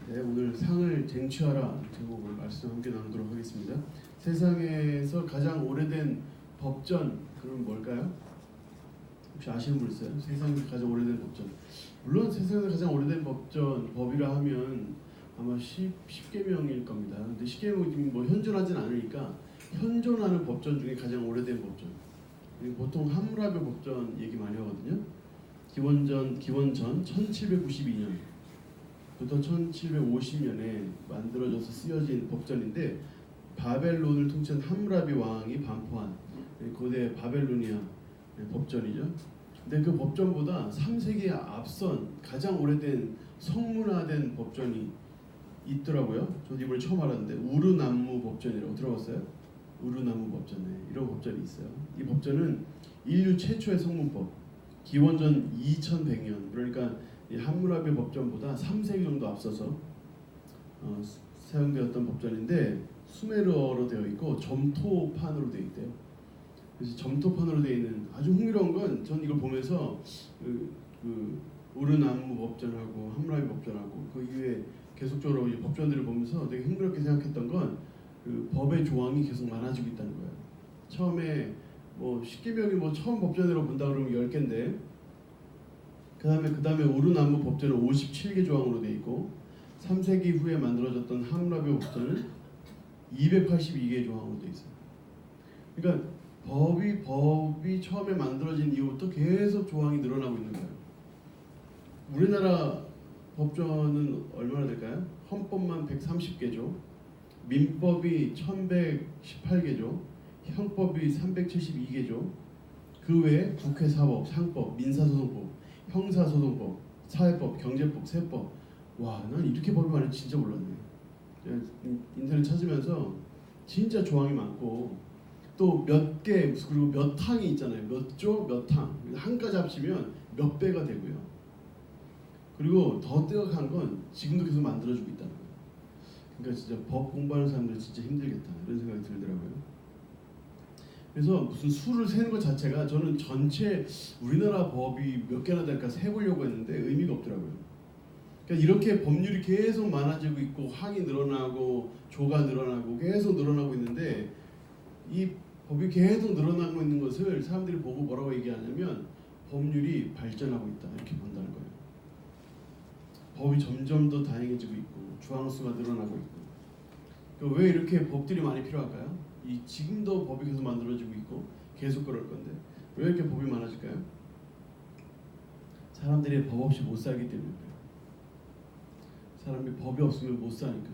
네, 오늘 상을 쟁취하라 제목으로 말씀 함께 나누도록 하겠습니다. 세상에서 가장 오래된 법전 그럼 뭘까요? 혹시 아시는 분 있어요? 세상에서 가장 오래된 법전. 물론 세상에서 가장 오래된 법이라 하면 아마 10계명일 겁니다. 근데 10계명이 지금 뭐 현존하진 않으니까 현존하는 법전 중에 가장 오래된 법전. 보통 함무라비 법전 얘기 많이 하거든요. 기원전 1792년 부터 1750년에 만들어져서 쓰여진 법전인데 바벨론을 통치한 함무라비 왕이 반포한 고대 바벨로니아 법전이죠. 근데 그 법전보다 3세기에 앞선 가장 오래된 성문화된 법전이 있더라고요. 저도 이번에 처음 알았는데 우르남무 법전이라고 들어봤어요? 우르남무 법전, 이런 법전이 있어요. 이 법전은 인류 최초의 성문법, 기원전 2100년, 그러니까 이 함무라비 법전보다 3세기 정도 앞서서 사용되었던 법전인데 수메르어로 되어 있고 점토판으로 되어 있대요. 그래서 점토판으로 되어 있는 아주 흥미로운 건 전 이걸 보면서 그 우르남무 법전하고 함무라비 법전하고 그 이후에 계속적으로 이 법전들을 보면서 되게 흥미롭게 생각했던 건 그 법의 조항이 계속 많아지고 있다는 거예요. 처음에 뭐 10계명이 뭐 처음 법전으로 본다 그러면 10개인데 그 다음에 우르남무 법전은 57개 조항으로 되어 있고 3세기 후에 만들어졌던 함무라비 법전은 282개 조항으로 되어 있어요. 그러니까 법이 처음에 만들어진 이후부터 계속 조항이 늘어나고 있는 거예요. 우리나라 법전은 얼마나 될까요? 헌법만 130개죠. 민법이 1118개죠. 형법이 372개죠. 그 외에 국회 사법, 상법, 민사소송법, 형사소송법, 사회법, 경제법, 세법. 와, 난 이렇게 법이 많은지 진짜 몰랐네. 인터넷 찾으면서 진짜 조항이 많고 또 몇 개 그리고 몇 항이 있잖아요. 몇 조, 몇 항. 항까지 합치면 몇 배가 되고요. 그리고 더 뜨악한 건 지금도 계속 만들어주고 있다는 거예요. 그러니까 진짜 법 공부하는 사람들 진짜 힘들겠다 이런 생각이 들더라고요. 그래서 무슨 수를 세는 것 자체가 저는 전체 우리나라 법이 몇 개나 될까 세보려고 했는데 의미가 없더라고요. 그러니까 이렇게 법률이 계속 많아지고 있고 항이 늘어나고 조가 늘어나고 계속 늘어나고 있는데 이 법이 계속 늘어나고 있는 것을 사람들이 보고 뭐라고 얘기하냐면 법률이 발전하고 있다 이렇게 본다는 거예요. 법이 점점 더 다양해지고 있고 조항수가 늘어나고 있고. 그러니까 왜 이렇게 법들이 많이 필요할까요? 지금도 법이 계속 만들어지고 있고 계속 그럴 건데 왜 이렇게 법이 많아질까요? 사람들이 법 없이 못 살기 때문이에요. 사람이 법이 없으면 못 사니까.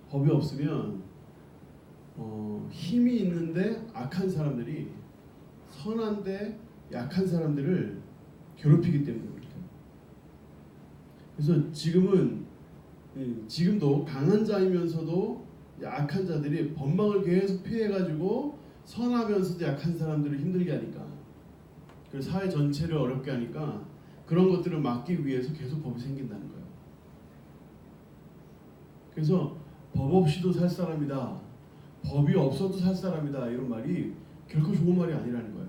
법이 없으면 힘이 있는데 악한 사람들이 선한데 약한 사람들을 괴롭히기 때문에 그렇죠. 그래서 지금도 강한 자이면서도 약한 자들이 법망을 계속 피해가지고 선하면서도 약한 사람들을 힘들게 하니까 그리고 사회 전체를 어렵게 하니까 그런 것들을 막기 위해서 계속 법이 생긴다는 거예요. 그래서 법 없이도 살 사람이다, 법이 없어도 살 사람이다 이런 말이 결코 좋은 말이 아니라는 거예요.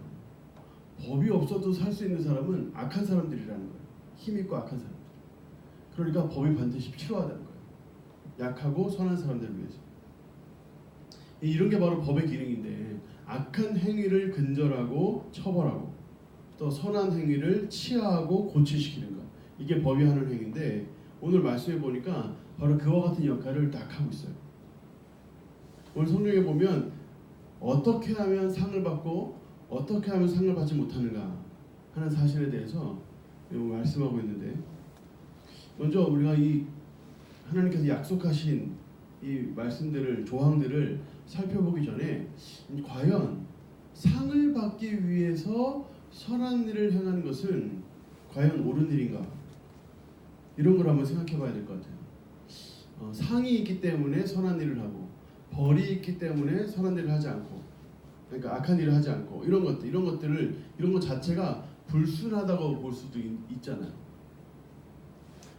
법이 없어도 살 수 있는 사람은 악한 사람들이라는 거예요. 힘 있고 악한 사람들. 그러니까 법이 반드시 필요하다는 거예요. 약하고 선한 사람들을 위해서. 이런 게 바로 법의 기능인데 악한 행위를 근절하고 처벌하고 또 선한 행위를 치하하고 고치시키는 것, 이게 법이 하는 행위인데 오늘 말씀해 보니까 바로 그와 같은 역할을 딱 하고 있어요. 오늘 성경에 보면 어떻게 하면 상을 받고 어떻게 하면 상을 받지 못하는가 하는 사실에 대해서 말씀하고 있는데 먼저 우리가 이 하나님께서 약속하신 이 말씀들을 조항들을 살펴보기 전에 과연 상을 받기 위해서 선한 일을 행하는 것은 과연 옳은 일인가 이런 걸 한번 생각해 봐야 될 것 같아요. 상이 있기 때문에 선한 일을 하고 벌이 있기 때문에 선한 일을 하지 않고 그러니까 악한 일을 하지 않고 이런 것 자체가 불순하다고 볼 수도 있잖아요.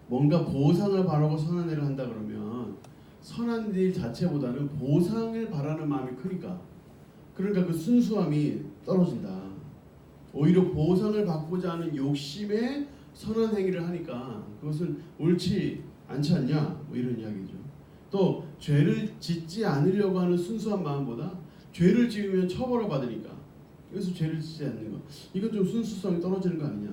뭔가 보상을 바라고 선한 일을 한다 그러면 선한 일 자체보다는 보상을 바라는 마음이 크니까 그러니까 그 순수함이 떨어진다. 오히려 보상을 받고자 하는 욕심에 선한 행위를 하니까 그것은 옳지 않지 않냐? 뭐 이런 이야기죠. 또 죄를 짓지 않으려고 하는 순수한 마음보다 죄를 지으면 처벌을 받으니까 그래서 죄를 짓지 않는 것, 이건 좀 순수성이 떨어지는 거 아니냐?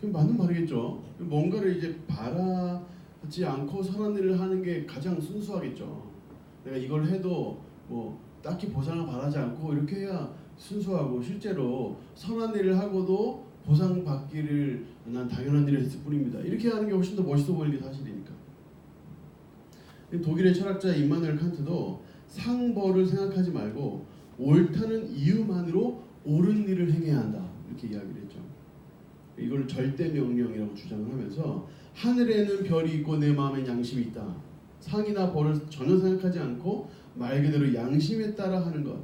그럼 맞는 말이겠죠. 뭔가를 이제 바라지 않고 선한 일을 하는 게 가장 순수하겠죠. 내가 이걸 해도 뭐 딱히 보상을 바라지 않고 이렇게 해야 순수하고, 실제로 선한 일을 하고도 보상받기를 난 당연한 일을 했을 뿐입니다, 이렇게 하는 게 훨씬 더 멋있어 보이는 게 사실이니까. 독일의 철학자 임마누엘 칸트도 상벌을 생각하지 말고 옳다는 이유만으로 옳은 일을 행해야 한다, 이렇게 이야기를 했죠. 이걸 절대 명령이라고 주장을 하면서, 하늘에는 별이 있고 내 마음엔 양심이 있다. 상이나 벌을 전혀 생각하지 않고 말 그대로 양심에 따라 하는 것,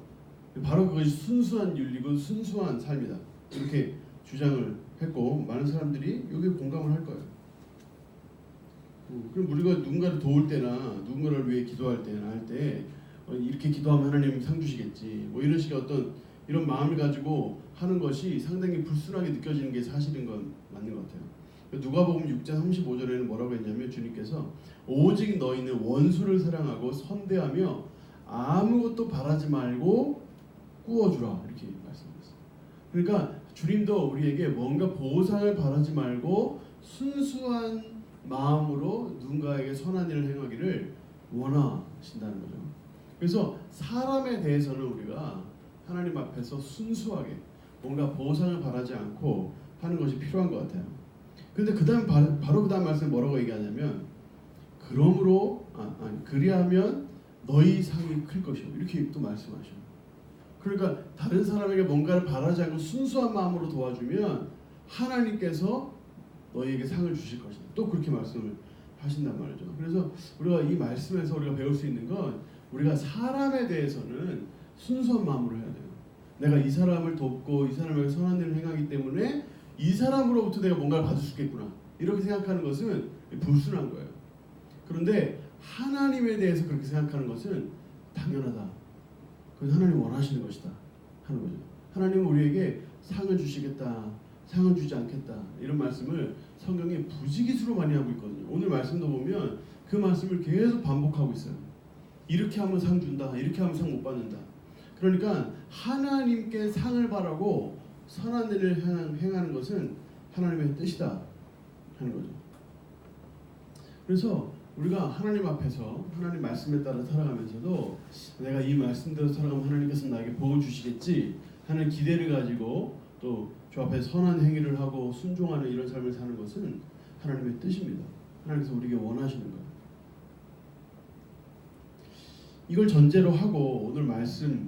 바로 그것이 순수한 윤리고 순수한 삶이다, 이렇게 주장을 했고, 많은 사람들이 여기에 공감을 할 거예요. 그럼 우리가 누군가를 도울 때나 누군가를 위해 기도할 때나 할 때 이렇게 기도하면 하나님 상 주시겠지, 뭐 이런 식의 어떤 이런 마음을 가지고 하는 것이 상당히 불순하게 느껴지는 게 사실인 건 맞는 것 같아요. 누가복음 6장 35절에는 뭐라고 했냐면, 주님께서 오직 너희는 원수를 사랑하고 선대하며 아무것도 바라지 말고 꾸어주라, 이렇게 말씀하셨어요. 그러니까 주님도 우리에게 뭔가 보상을 바라지 말고 순수한 마음으로 누군가에게 선한 일을 행하기를 원하신다는 거죠. 그래서 사람에 대해서는 우리가 하나님 앞에서 순수하게 뭔가 보상을 바라지 않고 하는 것이 필요한 것 같아요. 그런데 그다음 바로 그다음 말씀에 뭐라고 얘기하냐면, 그러므로 그리하면 너희 상이 클 것이고, 이렇게 또 말씀하셔요. 그러니까 다른 사람에게 뭔가를 바라지 않고 순수한 마음으로 도와주면 하나님께서 너희에게 상을 주실 것이다, 또 그렇게 말씀을 하신단 말이죠. 그래서 우리가 이 말씀에서 우리가 배울 수 있는 건, 우리가 사람에 대해서는 순수한 마음으로 해야 돼요. 내가 이 사람을 돕고 이 사람에게 선한 일을 행하기 때문에 이 사람으로부터 내가 뭔가를 받을 수 있겠구나, 이렇게 생각하는 것은 불순한 거예요. 그런데 하나님에 대해서 그렇게 생각하는 것은 당연하다, 그건 하나님 원하시는 것이다 하는 거죠. 하나님은 우리에게 상을 주시겠다, 상을 주지 않겠다, 이런 말씀을 성경에 부지기수로 많이 하고 있거든요. 오늘 말씀도 보면 그 말씀을 계속 반복하고 있어요. 이렇게 하면 상 준다, 이렇게 하면 상 못 받는다. 그러니까 하나님께 상을 바라고 선한 일을 행하는 것은 하나님의 뜻이다 하는 거죠. 그래서 우리가 하나님 앞에서 하나님 말씀에 따라 살아가면서도, 내가 이 말씀대로 살아가면 하나님께서 나에게 복을 주시겠지 하는 기대를 가지고 또 주 앞에 선한 행위를 하고 순종하는 이런 삶을 사는 것은 하나님의 뜻입니다. 하나님께서 우리에게 원하시는 거예요. 이걸 전제로 하고 오늘 말씀을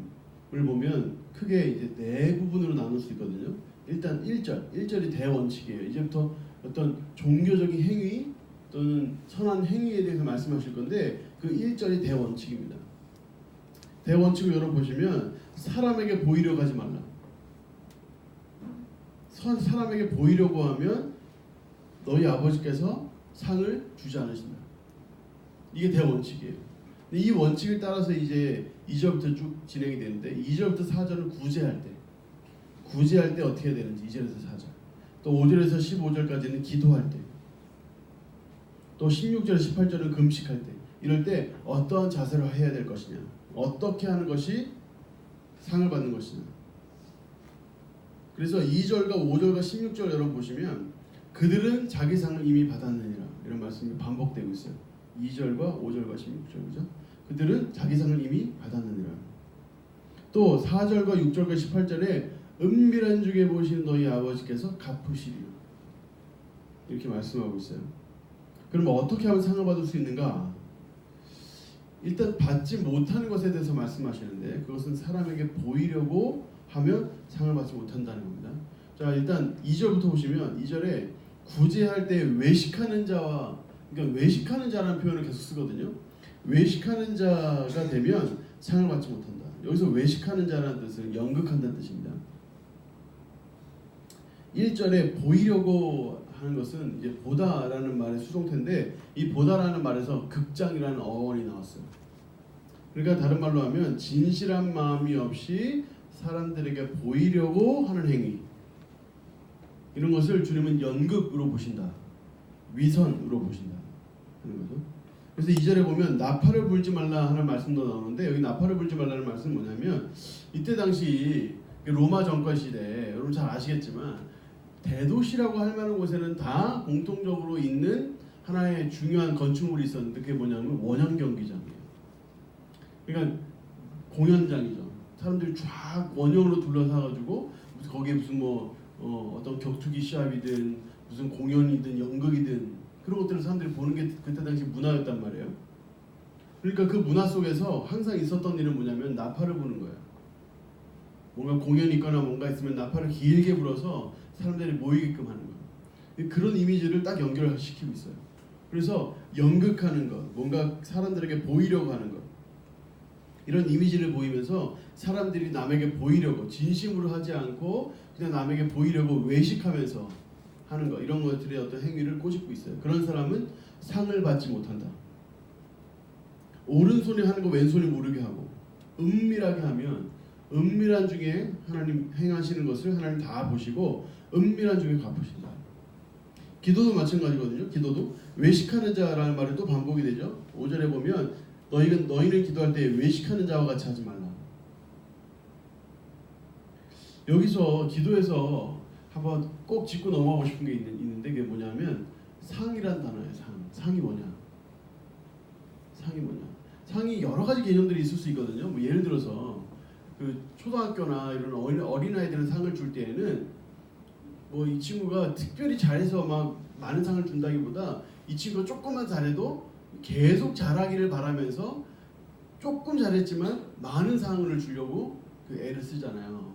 보면 크게 이제 네 부분으로 나눌 수 있거든요. 일단 1절이 대원칙이에요. 이제부터 어떤 종교적인 행위 또는 선한 행위에 대해서 말씀하실 건데, 그 1절이 대원칙입니다. 대원칙을 열어보시면, 사람에게 보이려고 하지 말라. 사람에게 보이려고 하면 너희 아버지께서 상을 주지 않으신다. 이게 대원칙이에요. 이 원칙을 따라서 이제 2절부터 쭉 진행이 되는데, 2절부터 4절은 구제할 때 어떻게 해야 되는지 2절에서 4절, 또 5절에서 15절까지는 기도할 때, 또 16절 18절은 금식할 때, 이럴 때 어떠한 자세로 해야 될 것이냐, 어떻게 하는 것이 상을 받는 것이냐. 그래서 2절과 5절과 16절 여러분 보시면, 그들은 자기 상을 이미 받았느니라, 이런 말씀이 반복되고 있어요. 2절과 5절과 16절, 그죠? 그들은 자기 상을 이미 받았느니라. 또 4절과 6절과 18절에 은밀한 중에 보시는 너희 아버지께서 갚으시리라, 이렇게 말씀하고 있어요. 그럼 어떻게 하면 상을 받을 수 있는가? 일단 받지 못하는 것에 대해서 말씀하시는데, 그것은 사람에게 보이려고 하면 상을 받지 못한다는 겁니다. 자, 일단 2절부터 보시면, 2절에 구제할 때 외식하는 자와, 그러니까 외식하는 자라는 표현을 계속 쓰거든요. 외식하는 자가 되면 상을 받지 못한다. 여기서 외식하는 자라는 뜻은 연극한다는 뜻입니다. 1절에 보이려고 하는 것은 이제 보다라는 말의 수동태인데, 이 보다라는 말에서 극장이라는 어원이 나왔어요. 그러니까 다른 말로 하면 진실한 마음이 없이 사람들에게 보이려고 하는 행위, 이런 것을 주님은 연극으로 보신다, 위선으로 보신다 하는 거죠. 그래서 2절에 보면 나팔을 불지 말라 하는 말씀도 나오는데, 여기 나팔을 불지 말라는 말씀은 뭐냐면, 이때 당시 로마 정권 시대, 여러분 잘 아시겠지만 대도시라고 할 만한 곳에는 다 공통적으로 있는 하나의 중요한 건축물이 있었는데, 그게 뭐냐면 원형 경기장이에요. 그러니까 공연장이죠. 사람들이 쫙 원형으로 둘러싸가지고 거기에 무슨 어떤 격투기 시합이든 무슨 공연이든 연극이든 그런 것들을 사람들이 보는 게 그때 당시 문화였단 말이에요. 그러니까 그 문화 속에서 항상 있었던 일은 뭐냐면 나팔을 부는 거예요. 뭔가 공연이 있거나 뭔가 있으면 나팔을 길게 불어서 사람들이 모이게끔 하는 거예요. 그런 이미지를 딱 연결시키고 있어요. 그래서 연극하는 것, 뭔가 사람들에게 보이려고 하는 것, 이런 이미지를 보이면서 사람들이 남에게 보이려고 진심으로 하지 않고 그냥 남에게 보이려고 외식하면서 하는 것, 이런 것들의 어떤 행위를 꼬집고 있어요. 그런 사람은 상을 받지 못한다. 오른손이 하는 거 왼손이 모르게 하고, 은밀하게 하면 은밀한 중에 하나님 행하시는 것을 하나님 다 보시고 은밀한 중에 갚으신다. 기도도 마찬가지거든요. 기도도 외식하는 자라는 말이 또 반복이 되죠. 5절에 보면 너희는 기도할 때 외식하는 자와 같이 하지 말라. 여기서 기도에서 한번 꼭 짚고 넘어가고 싶은 게 있는데, 그게 뭐냐면 상이란 단어예요. 상이 뭐냐? 상이 뭐냐? 상이 여러 가지 개념들이 있을 수 있거든요. 뭐 예를 들어서 그 초등학교나 이런 어린아이들은 상을 줄 때에는 뭐 이 친구가 특별히 잘해서 막 많은 상을 준다기보다 이 친구가 조금만 잘해도 계속 잘하기를 바라면서 조금 잘했지만 많은 상을 주려고 그 애를 쓰잖아요.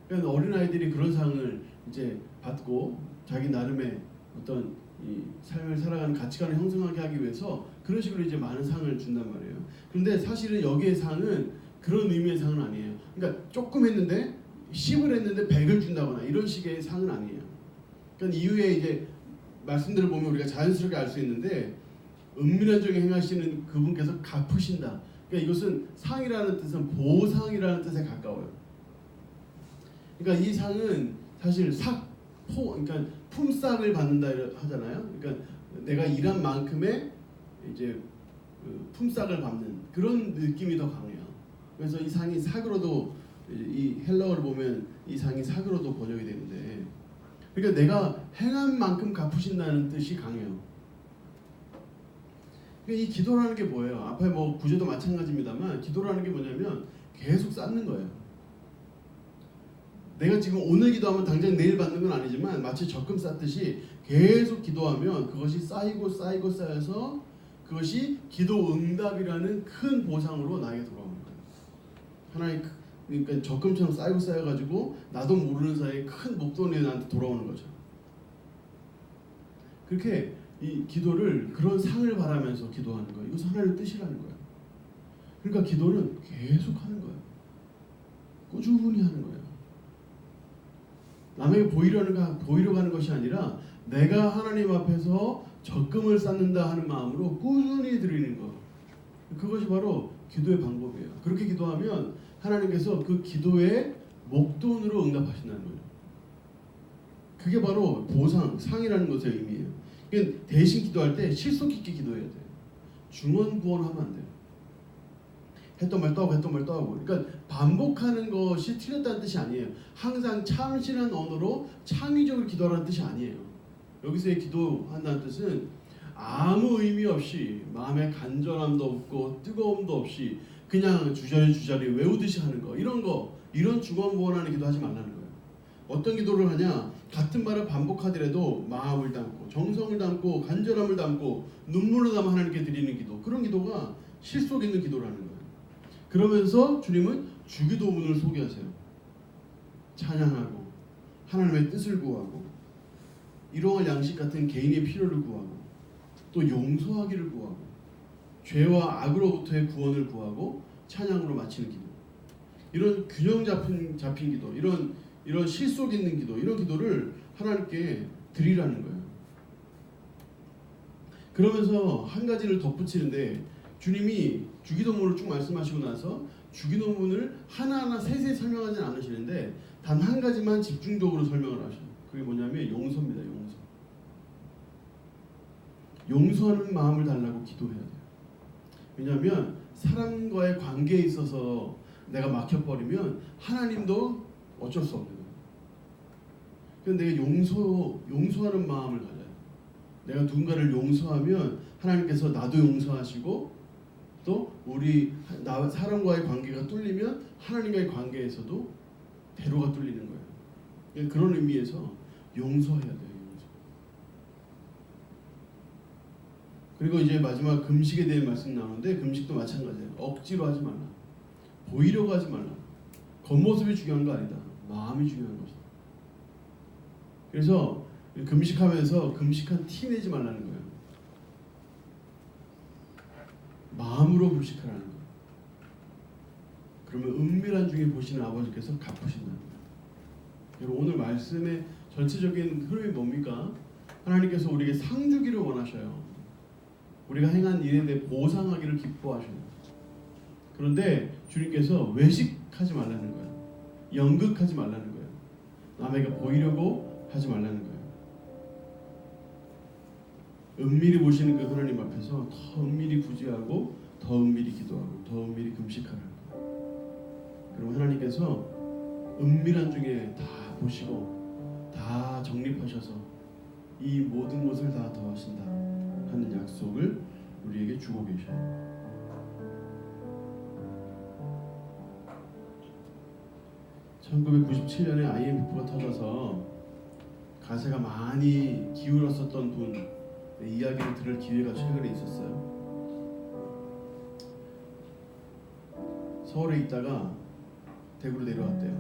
그러니까 어린아이들이 그런 상을 이제 받고 자기 나름의 어떤 이 삶을 살아가는 가치관을 형성하게 하기 위해서 그런 식으로 이제 많은 상을 준단 말이에요. 그런데 사실은 여기의 상은 그런 의미의 상은 아니에요. 그러니까 조금 했는데 10을 했는데 100을 준다거나 이런 식의 상은 아니에요. 그러니까 이후에 이제 말씀들을 보면 우리가 자연스럽게 알 수 있는데, 은밀한 중에 행하시는 그분께서 갚으신다. 그러니까 이것은 상이라는 뜻은 보상이라는 뜻에 가까워요. 그러니까 이 상은 사실 그러니까 품삯을 받는다 하잖아요. 그러니까 내가 일한 만큼의 이제 그 품삯을 받는 그런 느낌이 더 강해요. 그래서 이 상이 삭으로도, 이 헬라어를 보면 이 상이 삭으로도 번역이 되는데, 그러니까 내가 행한 만큼 갚으신다는 뜻이 강해요. 그러니까 이 기도라는 게 뭐예요? 앞에 뭐 구제도 마찬가지입니다만, 기도라는 게 뭐냐면 계속 쌓는 거예요. 내가 지금 오늘 기도하면 당장 내일 받는 건 아니지만 마치 적금 쌓듯이 계속 기도하면 그것이 쌓이고 쌓여서 그것이 기도 응답이라는 큰 보상으로 나에게 돌아오는 거예요. 하나의 그러니까 적금처럼 쌓여가지고 나도 모르는 사이에 큰 목돈이 나한테 돌아오는 거죠. 그렇게 이 기도를 그런 상을 바라면서 기도하는 거예요. 이것은 하나님의 뜻이라는 거예요. 그러니까 기도는 계속 하는 거예요. 꾸준히 하는 거예요. 남에게 보이려고 하는 것이 아니라 내가 하나님 앞에서 적금을 쌓는다 하는 마음으로 꾸준히 드리는 것. 그것이 바로 기도의 방법이에요. 그렇게 기도하면 하나님께서 그 기도의 목돈으로 응답하신다는 거예요. 그게 바로 보상, 상이라는 것의 의미예요. 그러니까 대신 기도할 때 실속 있게 기도해야 돼요. 중언부언하면 안 돼요. 했던 말 또 하고 했던 말 또 하고. 그러니까 반복하는 것이 틀렸다는 뜻이 아니에요. 항상 참신한 언어로 창의적으로 기도하라는 뜻이 아니에요. 여기서의 기도한다는 뜻은 아무 의미 없이 마음에 간절함도 없고 뜨거움도 없이 그냥 주저리 외우듯이 하는 거, 이런 중언부언하는 기도하지 말라는 거예요. 어떤 기도를 하냐? 같은 말을 반복하더라도 마음을 담고 정성을 담고 간절함을 담고 눈물을 담아 하나님께 드리는 기도, 그런 기도가 실속 있는 기도라는 거예요. 그러면서 주님은 주기도문을 소개하세요. 찬양하고 하나님의 뜻을 구하고 일용할 양식 같은 개인의 필요를 구하고 또 용서하기를 구하고 죄와 악으로부터의 구원을 구하고 찬양으로 마치는 기도. 이런 균형 잡힌 기도, 이런 실속 있는 기도, 이런 기도를 하나님께 드리라는 거예요. 그러면서 한 가지를 덧붙이는데, 주님이 주기도문을 쭉 말씀하시고 나서 주기도문을 하나하나 세세히 설명하지는 않으시는데 단 한 가지만 집중적으로 설명을 하셔요. 그게 뭐냐면 용서입니다. 용서. 용서하는 마음을 달라고 기도해야 돼요. 왜냐하면 사람과의 관계에 있어서 내가 막혀버리면 하나님도 어쩔 수 없는 거예요. 그래서 내가 용서하는 마음을 가져요. 내가 누군가를 용서하면 하나님께서 나도 용서하시고 또 사람과의 관계가 뚫리면 하나님과의 관계에서도 대로가 뚫리는 거예요. 그런 의미에서 용서해야 돼요. 그리고 이제 마지막 금식에 대한 말씀 나오는데 금식도 마찬가지예요. 억지로 하지 말라. 보이려고 하지 말라. 겉모습이 중요한 거 아니다. 마음이 중요한 것이다. 그래서 금식하면서 금식한 티 내지 말라는 거예요. 마음으로 금식하라는 거예요. 그러면 은밀한 중에 보시는 아버지께서 갚으신다는 거예요. 여러분 오늘 말씀의 전체적인 흐름이 뭡니까? 하나님께서 우리에게 상 주기를 원하셔요. 우리가 행한 일에 대해 보상하기를 기뻐하셔요. 그런데 주님께서 외식하지 말라는 거예요. 연극하지 말라는 거예요. 남에게 보이려고 하지 말라는 거예요. 은밀히 보시는 그 하나님 앞에서 더 은밀히 구제하고 더 은밀히 기도하고 더 은밀히 금식하라는 거예요. 그리고 하나님께서 은밀한 중에 다 보시고 다 정립하셔서 이 모든 것을 다 더하신다 하는 약속을 우리에게 주고 계셔요. (1997년에) IMF가 터져서 가세가 많이 기울었었던 분의 이야기를 들을 기회가 최근에 있었어요. 서울에 있다가 대구로 내려왔대요.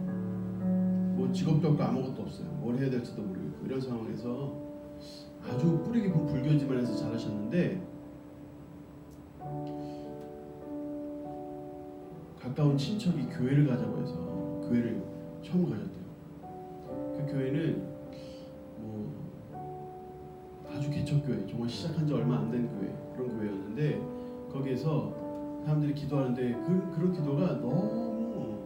뭐 직업도 없고 아무것도 없어요. 뭘 해야 될지도 모르겠고 이런 상황에서 아주 뿌리 깊은 불교 집안에서 자라셨는데 가까운 친척이 교회를 가자고 해서 교회를 처음 가셨대요. 그 교회는 뭐 아주 개척교회, 정말 시작한 지 얼마 안 된 교회, 그런 교회였는데 거기에서 사람들이 기도하는데 그런 기도가 너무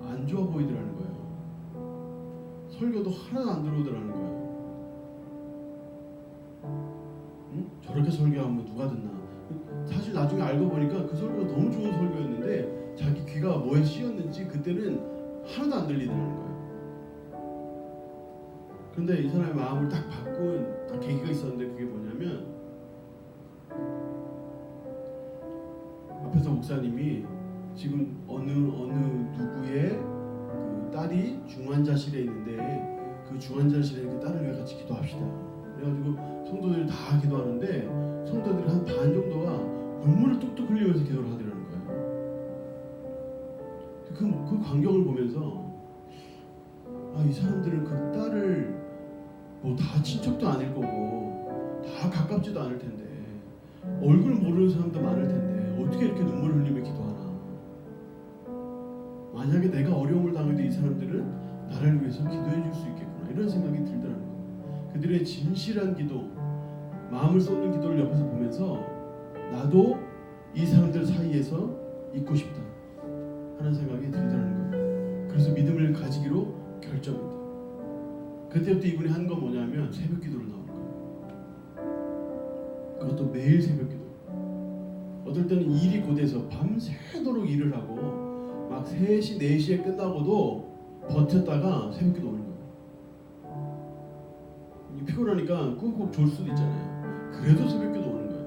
안 좋아 보이더라는 거예요. 설교도 하나도 안 들어오더라는 거예요. 응? 저렇게 설교하면 누가 듣나? 사실 나중에 알고 보니까 그 설교가 너무 좋은 설교였는데 자기 귀가 뭐에 씌었는지 그때는 하나도 안 들리더라는 거예요. 그런데 이 사람의 마음을 딱 바꾼 딱 계기가 있었는데 그게 뭐냐면 앞에서 목사님이 지금 어느 누구의 그 딸이 중환자실에 있는데 그 중환자실에 그 딸을 위해 같이 기도합시다. 그래가지고 성도들이 다 기도하는데 성도들 한 반 정도가 눈물을 뚝뚝 흘리면서 기도를 하더라는 거예요. 그 광경을 보면서 이 사람들은 그 딸을 뭐 다 친척도 아닐 거고 다 가깝지도 않을 텐데 얼굴 모르는 사람도 많을 텐데 어떻게 이렇게 눈물을 흘리며 기도하나. 만약에 내가 어려움을 당해도 이 사람들은 나를 위해서 기도해 줄 수 있겠구나 이런 생각이 들더라는 거예요. 그들의 진실한 기도, 마음을 쏟는 기도를 옆에서 보면서 나도 이 사람들 사이에서 있고 싶다 하는 생각이 들더라는 거예요. 그래서 믿음을 가지기로 결정했다. 그때부터 이분이 한 건 뭐냐면 새벽 기도를 나오는 거예요. 그것도 매일 새벽 기도. 어떨 때는 일이 고돼서 밤새도록 일을 하고 막 3시, 4시에 끝나고도 버텼다가 새벽 기도 오는 거예요. 피곤하니까 꾹꾹 졸 수도 있잖아요. 그래도 새벽 기도 오는 거예요.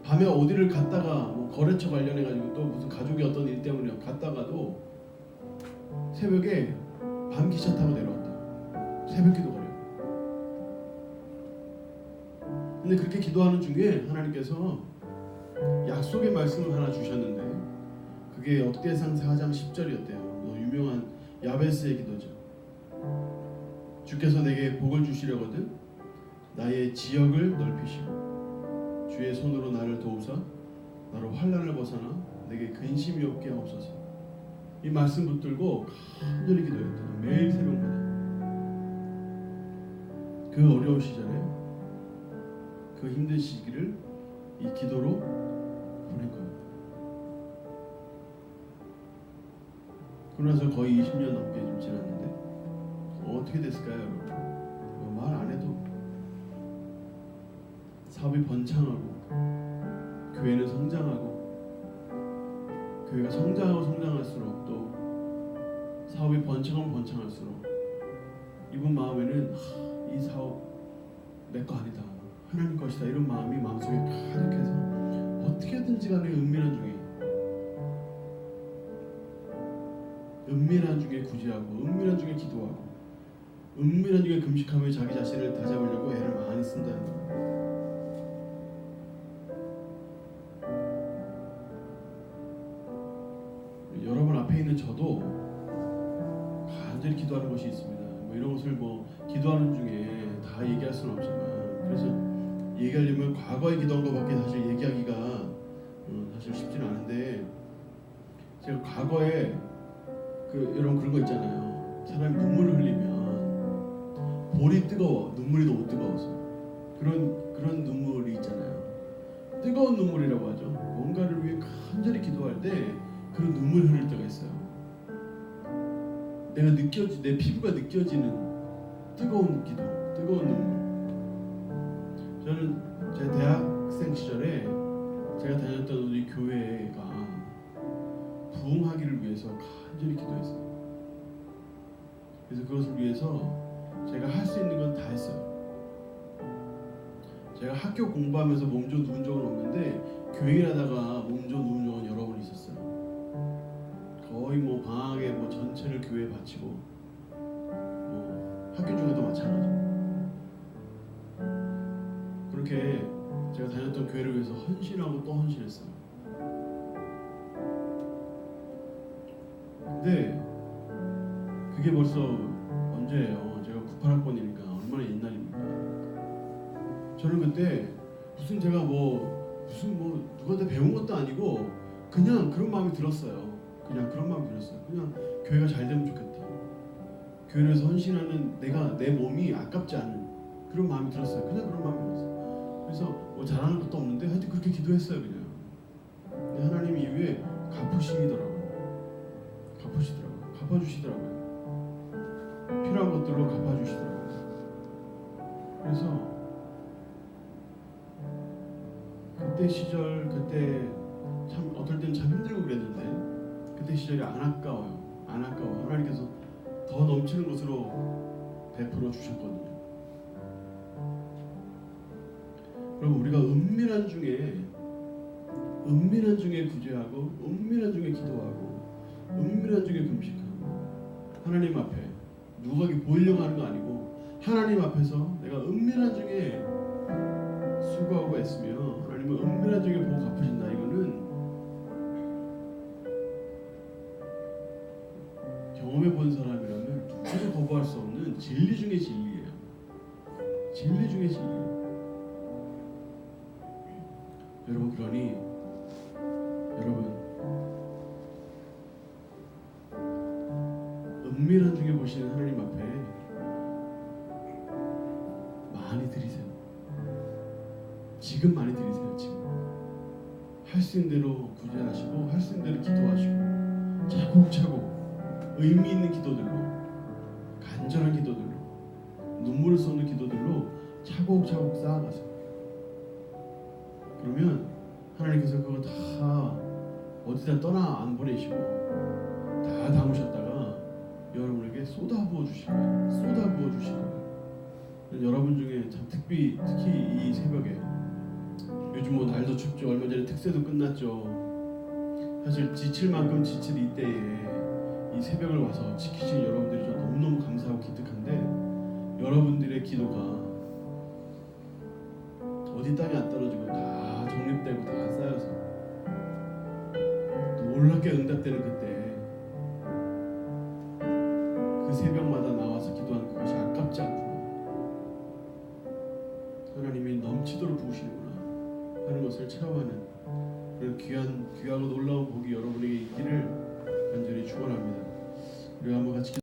밤에 어디를 갔다가 뭐 거래처 관련해가지고 또 무슨 가족이 어떤 일 때문에 갔다가도 새벽에 밤 기차 타고 내려왔다. 새벽 기도 가려고. 근데 그렇게 기도하는 중에 하나님께서 약속의 말씀을 하나 주셨는데 그게 역대상 4장 10절이었대요. 유명한 야베스의 기도죠. 주께서 내게 복을 주시려거든 나의 지역을 넓히시고 주의 손으로 나를 도우사 나로 환난을 벗어나 내게 근심이 없게 하옵소서. 이 말씀 붙들고 간절히 기도했대요. 매일 새벽마다. 그 어려운 시절에 그 힘든 시기를 이 기도로 보낸 거예요. 그러고 나서 거의 20년 넘게 좀 지났는데 어떻게 됐을까요, 여러분? 말 사업이 번창하고 교회는 성장하고 교회가 성장할수록 또 사업이 번창할수록 이분 마음에는 이 사업 내 거 아니다, 하나님 것이다, 이런 마음이 마음속에 가득해서 어떻게든지 간에 은밀한 중에 구제하고 은밀한 중에 기도하고 은밀한 중에 금식하며 자기 자신을 다잡으려고 애를 많이 쓴다는 거예요. 여러분 앞에 있는 저도 간절히 기도하는 것이 있습니다. 이런 것을 기도하는 중에 다 얘기할 수는 없지만, 그래서 얘기하려면 과거에 기도한 것밖에 사실 얘기하기가 사실 쉽지는 않은데, 제가 과거에 여러분 그런 거 있잖아요. 사람이 눈물을 흘리면 볼이 뜨거워, 눈물이 너무 뜨거워서 그런 눈물이 있잖아요. 뜨거운 눈물이라고 하죠. 뭔가를 위해 간절히 기도할 때 그런 눈물 흐를 때가 있어요. 내 피부가 느껴지는 뜨거운 기도, 뜨거운 눈물. 저는 제 대학생 시절에 제가 다녔던 우리 교회가 부흥하기를 위해서 간절히 기도했어요. 그래서 그것을 위해서 제가 할 수 있는 건 다 했어요. 제가 학교 공부하면서 몸져 누운 적은 없는데 교회 하다가 몸져 누운 적은 여러 번 있었어요. 거의 방학에 전체를 교회에 바치고, 학교 중에도 마찬가지고, 그렇게 제가 다녔던 교회를 위해서 헌신하고 또 헌신했어요. 근데 그게 벌써 언제예요? 제가 98학번이니까 얼마나 옛날입니까? 저는 그때 제가 누구한테 배운 것도 아니고 그냥 그런 마음이 들었어요. 그냥 교회가 잘 되면 좋겠다. 교회에서 헌신하는 내 몸이 아깝지 않은 그런 마음이 들었어요. 그냥 그런 마음이 들었어요. 그래서 잘하는 것도 없는데 하여튼 그렇게 기도했어요. 그냥. 근데 하나님 이후에 갚아주시더라고요. 필요한 것들로 갚아주시더라고요. 그래서 그때 참 어떨 때는 참 힘들고 그랬는데 그때 시절이 안 아까워요. 하나님께서 더 넘치는 것으로 베풀어 주셨거든요. 그럼 우리가 은밀한 중에 구제하고 은밀한 중에 기도하고 은밀한 중에 금식하고, 하나님 앞에 누가 보이려고 하는 거 아니고 하나님 앞에서 내가 은밀한 중에 수고하고 애쓰며 하나님은 은밀한 중에 보고 갚으신다. 이거는 경험해 본 사람이라면 누구도 거부할 수 없는 진리 중에 진리예요. 진리 중에 진리예요. 여러분, 그러니 은밀한 중에 보시는 하나님 앞에 많이 드리세요. 지금 많이 드리세요. 지금 할 수 있는 대로 구제하시고 할 수 있는 대로 기도하시고 차곡차곡 의미 있는 기도들로, 간절한 기도들로, 눈물을 쏟는 기도들로 차곡차곡 쌓아가세요. 그러면 하나님께서 그거 다 어디다 떠나 안 보내시고 다 담으셨다가 여러분에게 쏟아부어 주실 거예요. 여러분 중에 참 특히 이 새벽에, 요즘 날도 춥죠. 얼마 전에 특세도 끝났죠. 사실 지칠 만큼 지칠 이때에 이 새벽을 와서 지키신 여러분들이 저 너무너무 감사하고 기특한데, 여러분들의 기도가 어디 땅에 안 떨어지고 다 정립되고 다 쌓여서 놀랍게 응답되는 그때, 그 새벽마다 나와서 기도하는 그것이 아깝지 않구나, 하나님이 넘치도록 부으시는구나 하는 것을 체험하는 그런 귀하고 놀라운 복이 여러분에게 있기를 간절히 축원합니다. 우리 한번 같이